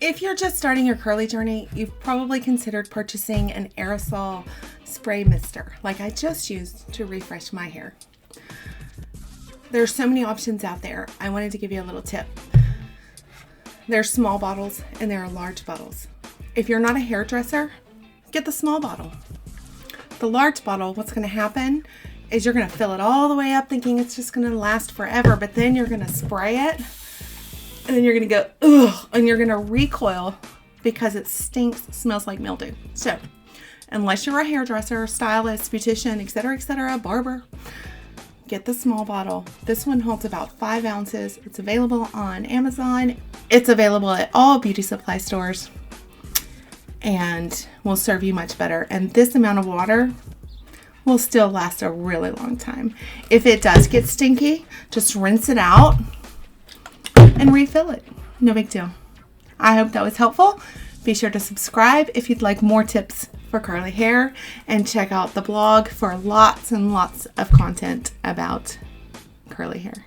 If you're just starting your curly journey, you've probably considered purchasing an aerosol spray mister like I just used to refresh my hair. There's so many options out there. I wanted to give you a little tip. There's small bottles and there are large bottles. If you're not a hairdresser, get the small bottle. The large bottle, what's going to happen is you're going to fill it all the way up thinking it's just going to last forever, but then you're going to spray it and then you're going to go, ugh, and you're going to recoil because it stinks, smells like mildew. So unless you're a hairdresser, stylist, beautician, etc., barber, get the small bottle. This one holds about 5 ounces. It's available on Amazon. It's available at all beauty supply stores and will serve you much better. And this amount of water will still last a really long time. If it does get stinky, just rinse it out and refill it. No big deal. I hope that was helpful. Be sure to subscribe if you'd like more tips for curly hair, and check out the blog for lots and lots of content about curly hair.